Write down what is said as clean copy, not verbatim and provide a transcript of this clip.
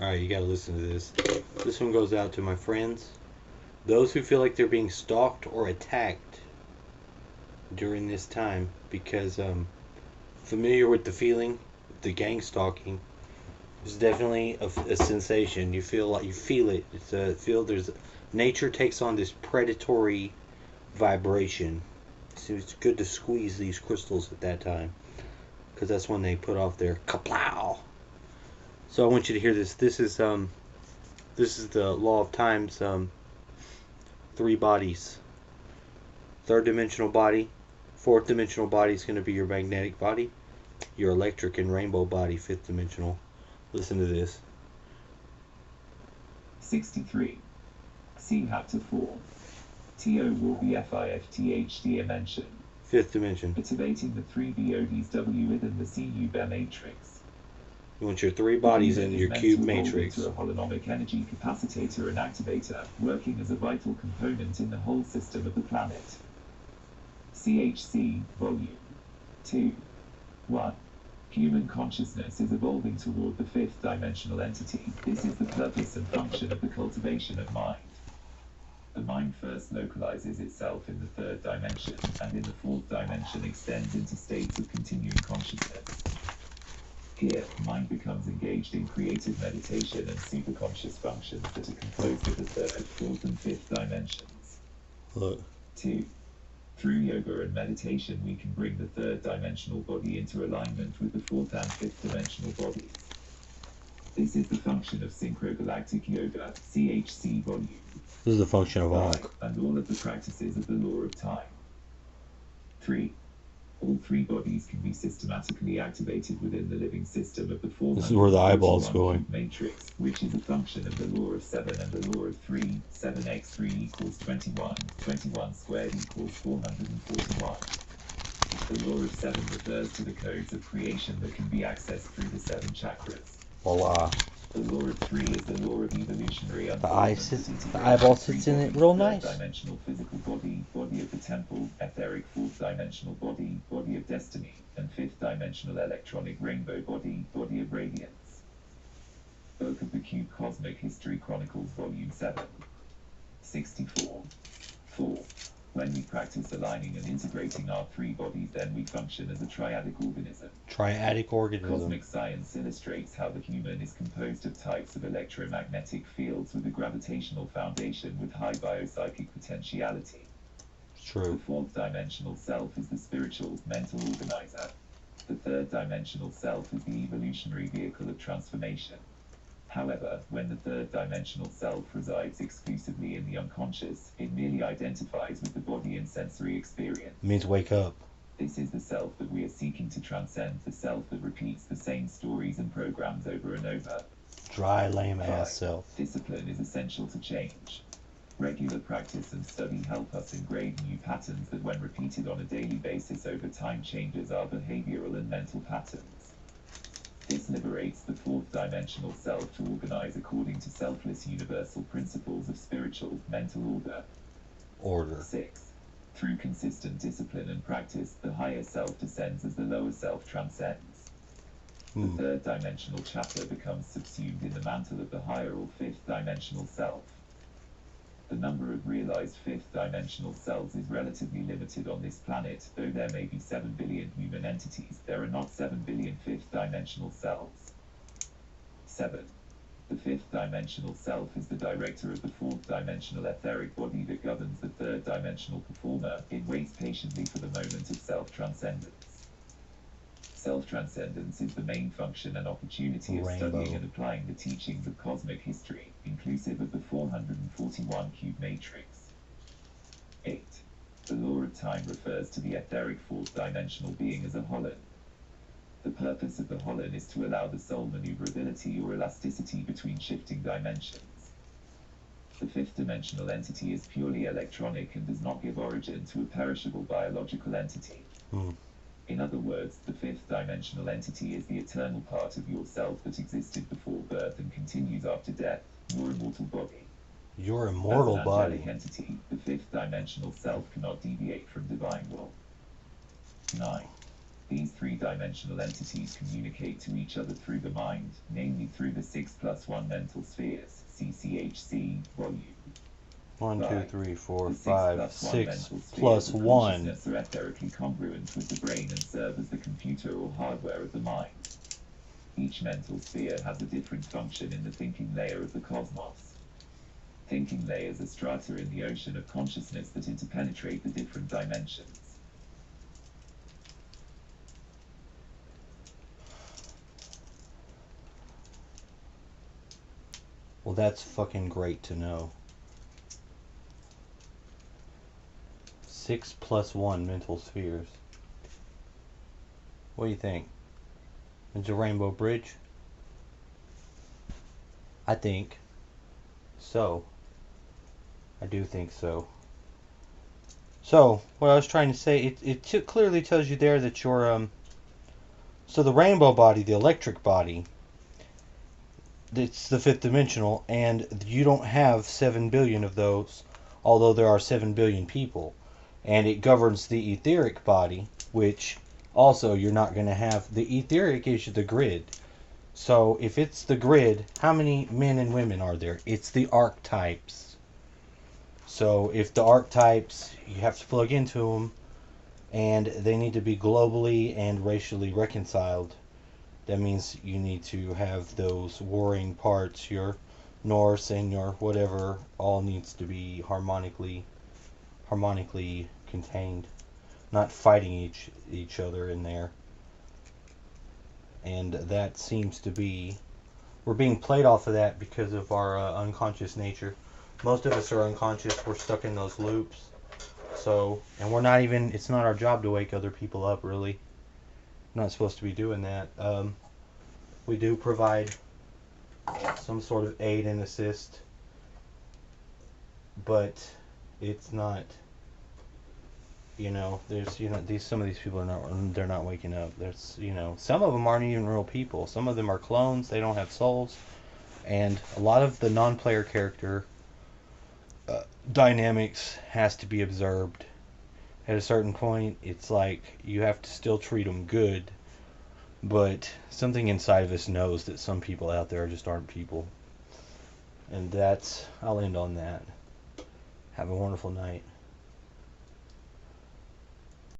Alright, you gotta listen to this. This one goes out to my friends. Those who feel like they're being stalked or attacked during this time because familiar with the feeling, the gang stalking. It's definitely a sensation. You feel like you feel it. It's a feel. There's nature takes on this predatory vibration. So it's good to squeeze these crystals at that time because that's when they put off their kaplow. So I want you to hear this. This is the law of times. Three bodies. Third dimensional body. Fourth dimensional body is going to be your magnetic body. Your electric and rainbow body, fifth dimensional. Listen to this. 63. C hat to 4. TO will be FIFTH dimension. Fifth dimension. Activating the 3 BODs W within the CU matrix. You want your three bodies in your cube matrix. To a holonomic energy capacitator and activator, working as a vital component in the whole system of the planet. CHC, Volume 2. 1. Human consciousness is evolving toward the fifth dimensional entity. This is the purpose and function of the cultivation of mind. The mind first localizes itself in the third dimension, and in the fourth dimension extends into states of continuing consciousness. Here, mind becomes engaged in creative meditation and superconscious functions that are composed of the third, fourth, and fifth dimensions. Look. 2. Through yoga and meditation, we can bring the third dimensional body into alignment with the fourth and fifth dimensional bodies. This is the function of synchrogalatic yoga, CHC volume. This is the function of all. And all of the practices of the law of time. 3. All three bodies can be systematically activated within the living system of the 4. This is where the eyeball's going. Matrix, which is a function of the law of 7 and the law of 3. 7x3 equals 21. 21 squared equals 441. The law of 7 refers to the codes of creation that can be accessed through the 7 chakras. Voila. The law of 3 is the law of evolutionary the eyeball sits in it real nice. Dimensional physical body, body of the temple, etheric fourth dimensional body, body of destiny, and fifth dimensional electronic rainbow body, body of radiance. Book of the Cube Cosmic History Chronicles Volume 7. 64. 4. When we practice aligning and integrating our three bodies, then we function as a triadic organism. Triadic organism. Cosmic science illustrates how the human is composed of types of electromagnetic fields with a gravitational foundation with high biopsychic potentiality. True. The fourth dimensional self is the spiritual, mental organizer. The third dimensional self is the evolutionary vehicle of transformation. However, when the third dimensional self resides exclusively in the unconscious, it merely identifies with the body and sensory experience. It means wake up. This is the self that we are seeking to transcend, the self that repeats the same stories and programs over and over. Dry, lame-ass self. Discipline is essential to change. Regular practice and study help us engrave new patterns that, when repeated on a daily basis over time, changes our behavioral and mental patterns. This liberates the fourth dimensional self to organize according to selfless universal principles of spiritual, mental order. 6. Through consistent discipline and practice, the higher self descends as the lower self transcends. The third dimensional chapter becomes subsumed in the mantle of the higher or fifth dimensional self. The number of realized fifth dimensional selves is relatively limited on this planet. Though there may be 7 billion human entities, there are not 7 billion fifth dimensional selves. 7. The fifth dimensional self is the director of the fourth dimensional etheric body that governs the third dimensional performer. It waits patiently for the moment of self-transcendence. Self-transcendence is the main function and opportunity of studying and applying the teachings of cosmic history, inclusive of the 441 cube matrix. 8. The law of time refers to the etheric fourth dimensional being as a holon. The purpose of the holon is to allow the soul maneuverability or elasticity between shifting dimensions. The fifth dimensional entity is purely electronic and does not give origin to a perishable biological entity. In other words, the fifth dimensional entity is the eternal part of yourself that existed before birth and continues after death, your immortal body. Your immortal As an angelic entity, the fifth dimensional self cannot deviate from divine will. 9. These three-dimensional entities communicate to each other through the mind, namely through the 6+1 mental spheres, CCHC, volume. 1, 2, 3, 4, The 5, 6+1 6 mental plus spheres of 1. consciousness are etherically congruent with the brain and serve as the computer or hardware of the mind. Each mental sphere has a different function in the thinking layer of the cosmos. Thinking layers are strata in the ocean of consciousness that interpenetrate the different dimensions. Well, that's fucking great to know. 6+1 mental spheres. What do you think? It's a rainbow bridge? I think so. I do think so. So, what I was trying to say, it clearly tells you there that you're, so the rainbow body, the electric body, it's the fifth dimensional, and you don't have 7 billion of those, although there are 7 billion people. And it governs the etheric body, which also you're not going to have. The etheric is the grid. So if it's the grid, how many men and women are there? It's the archetypes. So if the archetypes, you have to plug into them, and they need to be globally and racially reconciled. That means you need to have those warring parts, your Norse and your whatever, all needs to be harmonically contained, not fighting each other in there. And that seems to be, we're being played off of that because of our unconscious nature. Most of us are unconscious. We're stuck in those loops. So, and we're not even, it's not our job to wake other people up, really. We're not supposed to be doing that. We do provide some sort of aid and assist, but it's not, there's, some of these people are not, they're not waking up. There's, some of them aren't even real people. Some of them are clones. They don't have souls. And a lot of the non-player character dynamics has to be observed. At a certain point, it's like you have to still treat them good, but something inside of us knows that some people out there just aren't people. And I'll end on that. Have a wonderful night.